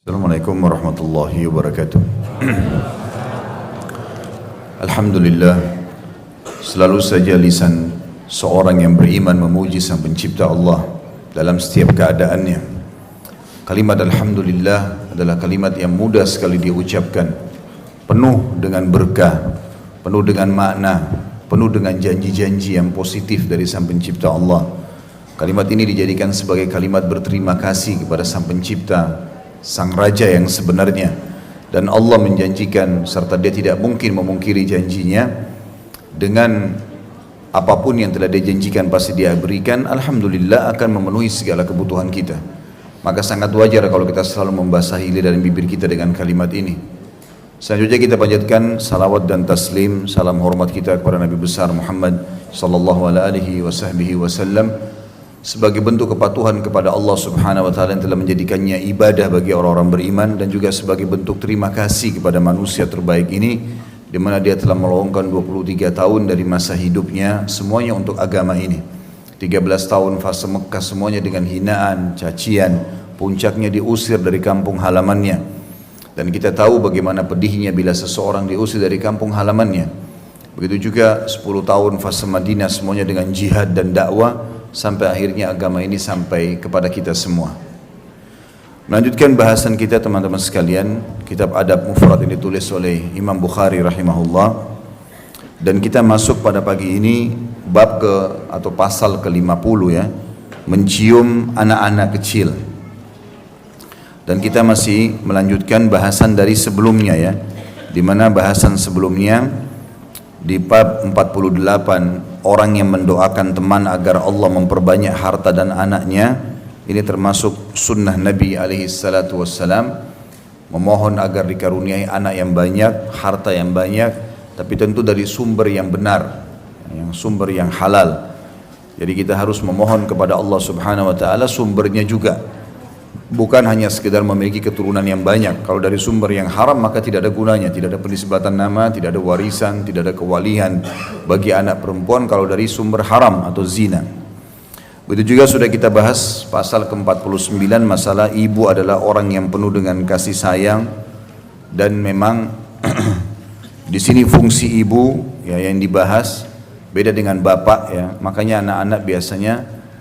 Assalamualaikum warahmatullahi wabarakatuh. Alhamdulillah, selalu saja lisan seorang yang beriman memuji Sang Pencipta Allah dalam setiap keadaannya. Kalimat Alhamdulillah adalah kalimat yang mudah sekali diucapkan, penuh dengan berkah, penuh dengan makna, penuh dengan janji-janji yang positif dari Sang Pencipta Allah. Kalimat ini dijadikan sebagai kalimat berterima kasih kepada Sang Pencipta, Sang Raja yang sebenarnya, dan Allah menjanjikan serta Dia tidak mungkin memungkiri janjinya. Dengan apapun yang telah Dia janjikan pasti Dia berikan. Alhamdulillah akan memenuhi segala kebutuhan kita. Maka sangat wajar kalau kita selalu membasahi lidah dan bibir kita dengan kalimat ini. Selanjutnya kita panjatkan salawat dan taslim, salam hormat kita kepada Nabi besar Muhammad sallallahu alaihi wasallam sebagai bentuk kepatuhan kepada Allah Subhanahu wa taala yang telah menjadikannya ibadah bagi orang-orang beriman, dan juga sebagai bentuk terima kasih kepada manusia terbaik ini, di mana dia telah meluangkan 23 tahun dari masa hidupnya semuanya untuk agama ini. 13 tahun fase Mekah semuanya dengan hinaan, cacian, puncaknya diusir dari kampung halamannya. Dan kita tahu bagaimana pedihnya bila seseorang diusir dari kampung halamannya. Begitu juga 10 tahun fase Madinah semuanya dengan jihad dan dakwah, sampai akhirnya agama ini sampai kepada kita semua. Melanjutkan bahasan kita teman-teman sekalian, kitab Adab Mufrad yang ditulis oleh Imam Bukhari rahimahullah. Dan kita masuk pada pagi ini bab atau pasal ke-50 ya, mencium anak-anak kecil. Dan kita masih melanjutkan bahasan dari sebelumnya ya, di mana bahasan sebelumnya di bab 48 orang yang mendoakan teman agar Allah memperbanyak harta dan anaknya. Ini termasuk sunnah Nabi alaihi salatu wassalam, memohon agar dikaruniai anak yang banyak, harta yang banyak, tapi tentu dari sumber yang benar, yang sumber yang halal. Jadi kita harus memohon kepada Allah Subhanahu wa taala sumbernya juga, bukan hanya sekedar memiliki keturunan yang banyak. Kalau dari sumber yang haram maka tidak ada gunanya, tidak ada penisbatan nama, tidak ada warisan, tidak ada kewalian bagi anak perempuan kalau dari sumber haram atau zina. Begitu juga sudah kita bahas pasal ke-49, masalah ibu adalah orang yang penuh dengan kasih sayang, dan memang di sini fungsi ibu ya yang dibahas beda dengan bapak ya. Makanya anak-anak biasanya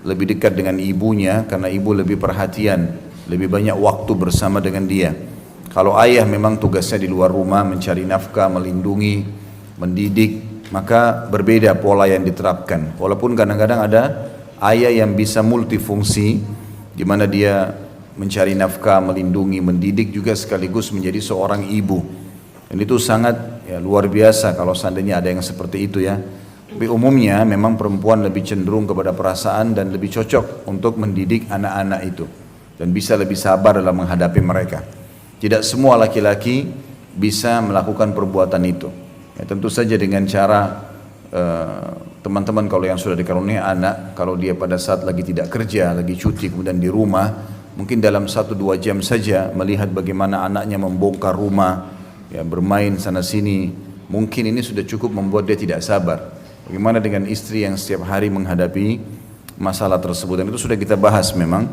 lebih dekat dengan ibunya karena ibu lebih perhatian, lebih banyak waktu bersama dengan dia. Kalau ayah memang tugasnya di luar rumah mencari nafkah, melindungi, mendidik, maka berbeda pola yang diterapkan. Walaupun kadang-kadang ada ayah yang bisa multifungsi, di mana dia mencari nafkah, melindungi, mendidik juga sekaligus menjadi seorang ibu. Dan itu sangat ya, luar biasa kalau seandainya ada yang seperti itu ya. Tapi umumnya memang perempuan lebih cenderung kepada perasaan dan lebih cocok untuk mendidik anak-anak itu, dan bisa lebih sabar dalam menghadapi mereka. Tidak semua laki-laki bisa melakukan perbuatan itu ya, tentu saja dengan cara teman-teman kalau yang sudah dikaruniai anak, kalau dia pada saat lagi tidak kerja, lagi cuti, kemudian di rumah, mungkin dalam 1-2 jam saja melihat bagaimana anaknya membongkar rumah ya, bermain sana sini, mungkin ini sudah cukup membuat dia tidak sabar. Bagaimana dengan istri yang setiap hari menghadapi masalah tersebut, dan itu sudah kita bahas memang.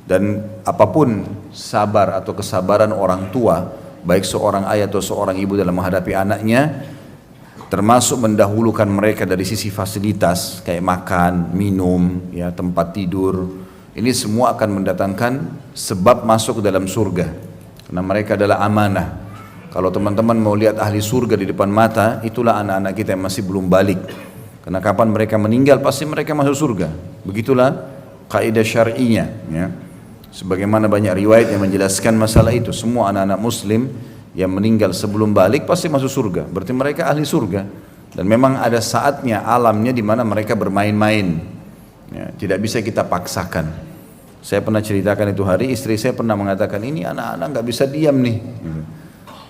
Dan apapun sabar atau kesabaran orang tua, baik seorang ayah atau seorang ibu dalam menghadapi anaknya, termasuk mendahulukan mereka dari sisi fasilitas kayak makan, minum, ya, tempat tidur. Ini semua akan mendatangkan sebab masuk ke dalam surga, karena mereka adalah amanah. Kalau teman-teman mau lihat ahli surga di depan mata, itulah anak-anak kita yang masih belum balik. Karena kapan mereka meninggal pasti mereka masuk surga. Begitulah kaidah syar'inya ya. Sebagaimana banyak riwayat yang menjelaskan masalah itu, semua anak-anak muslim yang meninggal sebelum balik pasti masuk surga. Berarti mereka ahli surga. Dan memang ada saatnya, alamnya di mana mereka bermain-main ya, tidak bisa kita paksakan. Saya pernah ceritakan itu hari, istri saya pernah mengatakan, ini anak-anak gak bisa diam nih.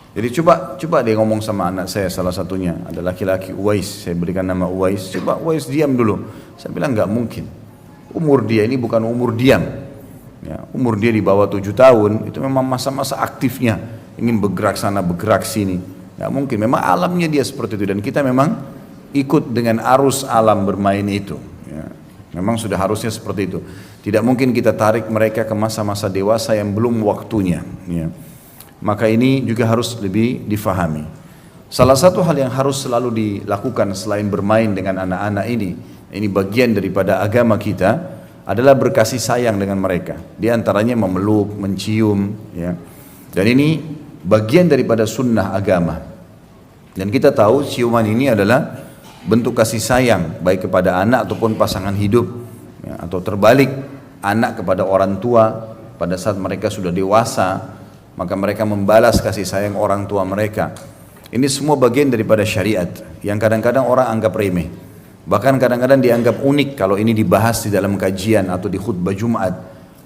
Jadi coba dia ngomong sama anak saya, salah satunya ada laki-laki Uwais, saya berikan nama Uwais, coba Uwais diam dulu. Saya bilang nggak mungkin, umur dia ini bukan umur diam ya, umur dia di bawah 7 tahun, itu memang masa-masa aktifnya, ingin bergerak sana bergerak sini, nggak mungkin, memang alamnya dia seperti itu, dan kita memang ikut dengan arus alam bermain itu ya. Memang sudah harusnya seperti itu, tidak mungkin kita tarik mereka ke masa-masa dewasa yang belum waktunya ya. maka ini juga harus lebih difahami. Salah satu hal yang harus selalu dilakukan selain bermain dengan anak-anak ini bagian daripada agama kita, adalah berkasih sayang dengan mereka. Di antaranya memeluk, mencium, ya. Dan ini bagian daripada sunnah agama. Dan kita tahu ciuman ini adalah bentuk kasih sayang baik kepada anak ataupun pasangan hidup, ya, atau terbalik, anak kepada orang tua pada saat mereka sudah dewasa, maka mereka membalas kasih sayang orang tua mereka. Ini semua bagian daripada syariat yang kadang-kadang orang anggap remeh, bahkan kadang-kadang dianggap unik kalau ini dibahas di dalam kajian atau di khutbah Jumat.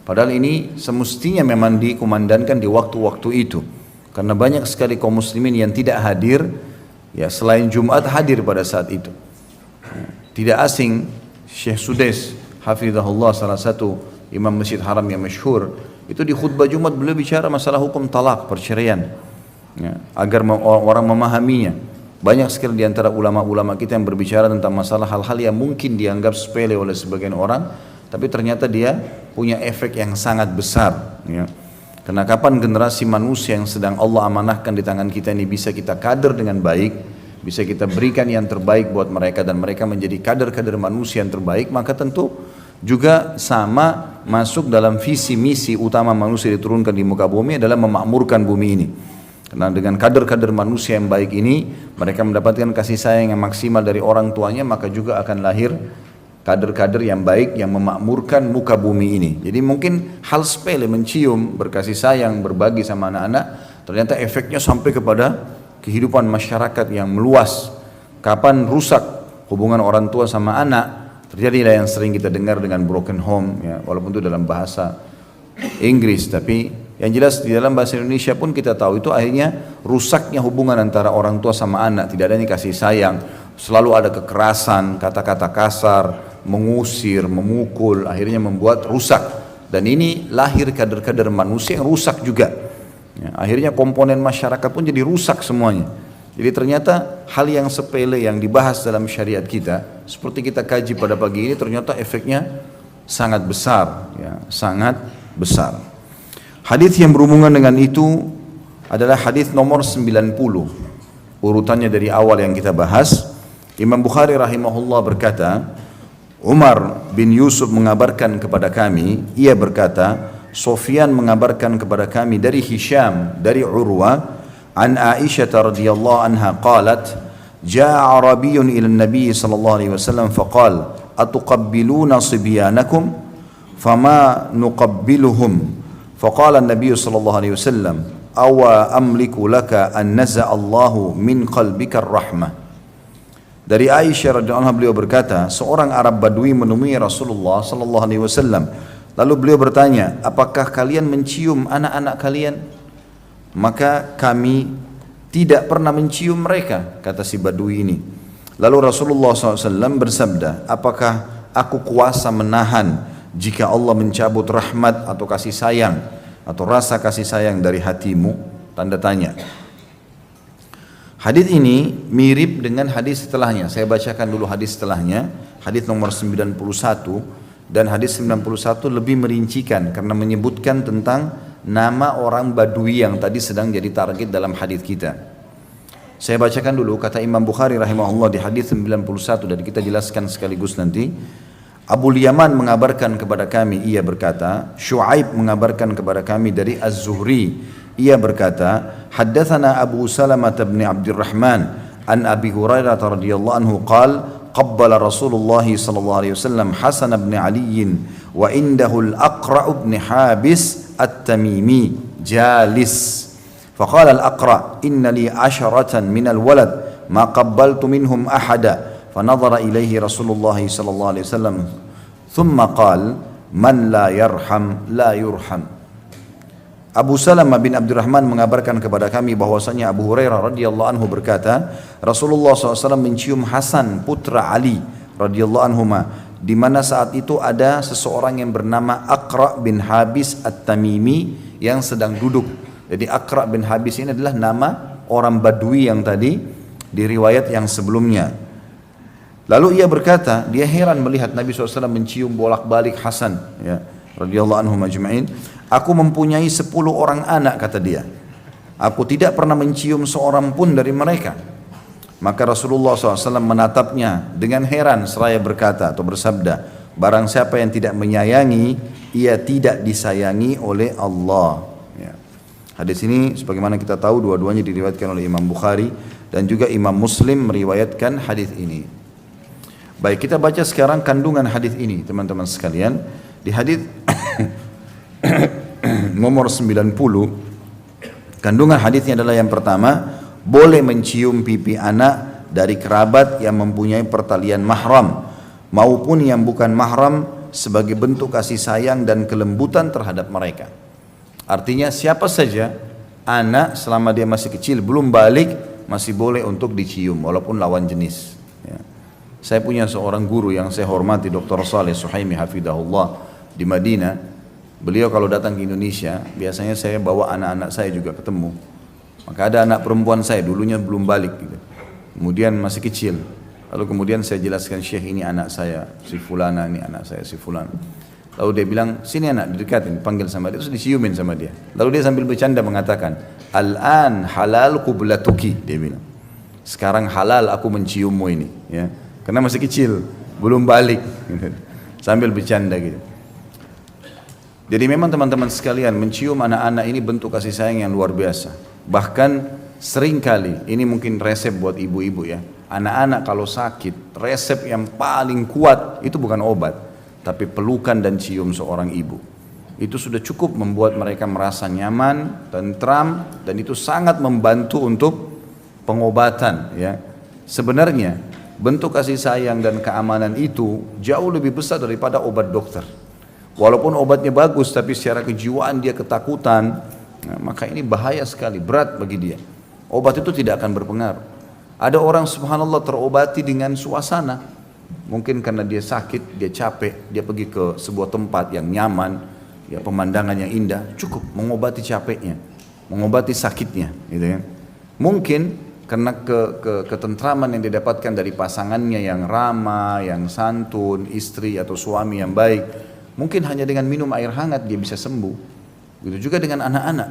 Padahal ini semestinya memang dikumandangkan di waktu-waktu itu, karena banyak sekali kaum muslimin yang tidak hadir, ya, selain Jumat hadir pada saat itu. Tidak asing Syekh Sudais hafizahullah, salah satu imam Masjid Haram yang masyhur, itu di khutbah Jumat beliau bicara masalah hukum talak, perceraian, ya, agar orang memahaminya. Banyak sekali di antara ulama-ulama kita yang berbicara tentang masalah hal-hal yang mungkin dianggap sepele oleh sebagian orang, tapi ternyata dia punya efek yang sangat besar, ya. Karena kapan generasi manusia yang sedang Allah amanahkan di tangan kita ini bisa kita kader dengan baik, bisa kita berikan yang terbaik buat mereka, dan mereka menjadi kader-kader manusia yang terbaik, maka tentu juga sama masuk dalam visi misi utama manusia diturunkan di muka bumi adalah memakmurkan bumi ini. Karena dengan kader-kader manusia yang baik ini, mereka mendapatkan kasih sayang yang maksimal dari orang tuanya, maka juga akan lahir kader-kader yang baik yang memakmurkan muka bumi ini. Jadi mungkin hal sepele, mencium, berkasih sayang, berbagi sama anak-anak, ternyata efeknya sampai kepada kehidupan masyarakat yang meluas. Kapan rusak hubungan orang tua sama anak, terjadilah yang sering kita dengar dengan broken home, ya, walaupun itu dalam bahasa Inggris, tapi yang jelas di dalam bahasa Indonesia pun kita tahu itu akhirnya rusaknya hubungan antara orang tua sama anak. Tidak ada kasih sayang, selalu ada kekerasan, kata-kata kasar, mengusir, memukul, akhirnya membuat rusak. Dan ini lahir kader-kader manusia yang rusak juga, ya, akhirnya komponen masyarakat pun jadi rusak semuanya. Jadi ternyata hal yang sepele yang dibahas dalam syariat kita, seperti kita kaji pada pagi ini, ternyata efeknya sangat besar, ya, sangat besar. Hadis yang berhubungan dengan itu adalah hadis nomor 90, urutannya dari awal yang kita bahas. Imam Bukhari rahimahullah berkata, Umar bin Yusuf mengabarkan kepada kami, ia berkata, Sufyan mengabarkan kepada kami dari Hisham, dari Urwa, an Aisyah radhiyallahu anha qalat, jaa Arabiyyun ila an-nabiy sallallahu alaihi wasallam faqala, atuqabbiluna sibyanakum fama nuqabbiluhum. Faqala an-nabiy sallallahu alaihi wasallam, awa amliku laka an naza'a Allahu min qalbika ar-rahmah. Dari Aisyah radhiyallahu anha beliau berkata, seorang Arab Badui menemui Rasulullah sallallahu alaihi wasallam. Lalu beliau bertanya, apakah kalian mencium anak-anak kalian? Maka kami tidak pernah mencium mereka, kata si Badui ini. Lalu Rasulullah SAW bersabda, apakah aku kuasa menahan jika Allah mencabut rahmat atau kasih sayang atau rasa kasih sayang dari hatimu? Tanda tanya. Hadis ini mirip dengan hadis setelahnya. Saya bacakan dulu hadis setelahnya, hadis nomor 91, dan hadis 91 lebih merincikan karena menyebutkan tentang nama orang Badui yang tadi sedang jadi target dalam hadis kita. Saya bacakan dulu kata Imam Bukhari rahimahullah di hadis 91 dan kita jelaskan sekaligus nanti. Abu Yaman mengabarkan kepada kami, ia berkata, Syuaib mengabarkan kepada kami dari Az-Zuhri, ia berkata, haddatsana Abu Salamah bin Abdurrahman an Abi Hurairah radhiyallahu anhu qala, qabbala Rasulullah sallallahu alaihi wasallam Hasan bin Ali wa indahu al-Aqra' bin Habis at-Tamimi jalis. Faqala al-Aqra' inna li 'asharatan min al-walad ma qabbaltu minhum ahada. فنظر إليه رسول الله صلى الله عليه وسلم ثم قال من لا يرحم لا يرحم. Abu Salamah bin Abdurrahman mengabarkan kepada kami bahwasanya Abu Hurairah radhiyallahu anhu berkata, Rasulullah SAW mencium Hasan putra Ali radhiyallahu anhuma, di mana saat itu ada seseorang yang bernama Aqra' bin Habis at-Tamimi yang sedang duduk. Jadi Aqra' bin Habis ini adalah nama orang Badui yang tadi di riwayat yang sebelumnya. Lalu ia berkata, dia heran melihat Nabi SAW mencium bolak-balik Hasan, ya, radhiyallahu anhu majma'in. Aku mempunyai 10 orang anak, kata dia. Aku tidak pernah mencium seorang pun dari mereka. Maka Rasulullah SAW menatapnya dengan heran seraya berkata atau bersabda, barang siapa yang tidak menyayangi, ia tidak disayangi oleh Allah. Ya. Hadis ini sebagaimana kita tahu dua-duanya diriwayatkan oleh Imam Bukhari dan juga Imam Muslim meriwayatkan hadis ini. Baik, kita baca sekarang kandungan hadis ini teman-teman sekalian. Di hadis nomor 90, kandungan hadisnya adalah yang pertama, boleh mencium pipi anak dari kerabat yang mempunyai pertalian mahram maupun yang bukan mahram sebagai bentuk kasih sayang dan kelembutan terhadap mereka. Artinya siapa saja anak selama dia masih kecil belum balik masih boleh untuk dicium walaupun lawan jenis. Ya. Saya punya seorang guru yang saya hormati, Dr. Saleh Suhaimi hafidahullah di Madinah. Beliau kalau datang ke Indonesia biasanya saya bawa anak-anak saya juga ketemu. Maka ada anak perempuan saya dulunya belum balik gitu. Kemudian masih kecil. Lalu kemudian saya jelaskan, Syekh ini anak saya si fulana, ini anak saya si fulana. Lalu dia bilang, sini anak, didekatin, panggil sama dia, terus diciumin sama dia. Lalu dia sambil bercanda mengatakan, al-an halal qublatuki, dia bilang. Sekarang halal aku menciummu ini, ya. Karena masih kecil, belum balik. Gitu. Sambil bercanda gitu. Jadi memang teman-teman sekalian, mencium anak-anak ini bentuk kasih sayang yang luar biasa. Bahkan seringkali, ini mungkin resep buat ibu-ibu ya, anak-anak kalau sakit, resep yang paling kuat itu bukan obat, tapi pelukan dan cium seorang ibu. Itu sudah cukup membuat mereka merasa nyaman, tentram, dan itu sangat membantu untuk pengobatan ya. Sebenarnya bentuk kasih sayang dan keamanan itu jauh lebih besar daripada obat dokter. Walaupun obatnya bagus, tapi secara kejiwaan dia ketakutan. Nah, maka ini bahaya sekali, berat bagi dia. Obat itu tidak akan berpengaruh. Ada orang subhanallah terobati dengan suasana. Mungkin karena dia sakit, dia capek, dia pergi ke sebuah tempat yang nyaman, ya pemandangan yang indah, cukup mengobati capeknya, mengobati sakitnya, gitu ya. Mungkin karena ketentraman yang didapatkan dari pasangannya yang ramah, yang santun, istri atau suami yang baik, mungkin hanya dengan minum air hangat dia bisa sembuh. Begitu juga dengan anak-anak.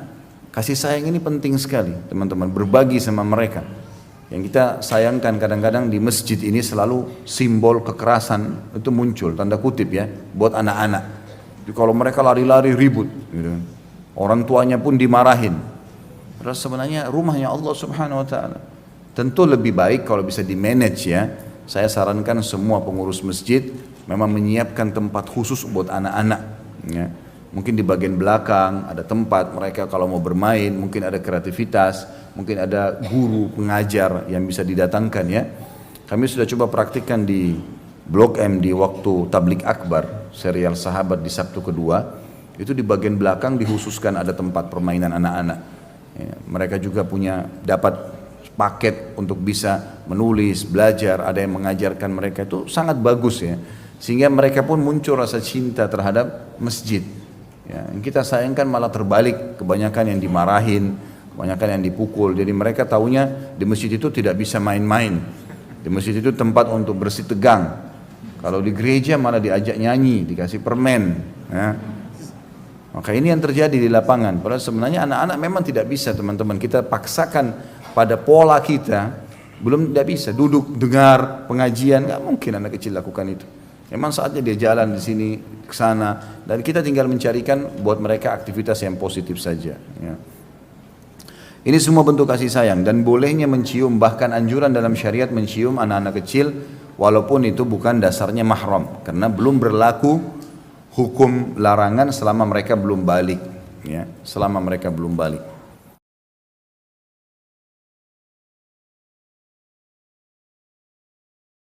Kasih sayang ini penting sekali, teman-teman, berbagi sama mereka. Yang kita sayangkan kadang-kadang di masjid ini selalu simbol kekerasan itu muncul, tanda kutip ya, buat anak-anak. Jadi kalau mereka lari-lari ribut, gitu. Orang tuanya pun dimarahin. Padahal sebenarnya rumahnya Allah Subhanahu Wa Taala. Tentu lebih baik kalau bisa di manage ya. Saya sarankan semua pengurus masjid memang menyiapkan tempat khusus buat anak-anak. Ya. Mungkin di bagian belakang ada tempat mereka kalau mau bermain, mungkin ada kreativitas, mungkin ada guru pengajar yang bisa didatangkan ya. Kami sudah coba praktikkan di Blok M di waktu Tablik Akbar, serial Sahabat di Sabtu kedua, itu di bagian belakang dikhususkan ada tempat permainan anak-anak. Ya, mereka juga punya dapat paket untuk bisa menulis, belajar, ada yang mengajarkan mereka, itu sangat bagus ya. Sehingga mereka pun muncul rasa cinta terhadap masjid. Ya, yang kita sayangkan malah terbalik, kebanyakan yang dimarahin, kebanyakan yang dipukul. Jadi mereka taunya di masjid itu tidak bisa main-main. Di masjid itu tempat untuk bersih tegang. Kalau di gereja malah diajak nyanyi, dikasih permen. Ya. Maka ini yang terjadi di lapangan. Padahal sebenarnya anak-anak memang tidak bisa teman-teman. Kita paksakan pada pola kita, belum tidak bisa. Duduk, dengar pengajian, nggak mungkin anak kecil lakukan itu. Memang saatnya dia jalan di sini, ke sana, dan kita tinggal mencarikan buat mereka aktivitas yang positif saja. Ya. Ini semua bentuk kasih sayang dan bolehnya mencium, bahkan anjuran dalam syariat mencium anak-anak kecil, walaupun itu bukan dasarnya mahram, karena belum berlaku hukum larangan selama mereka belum balik. Ya, selama mereka belum balik.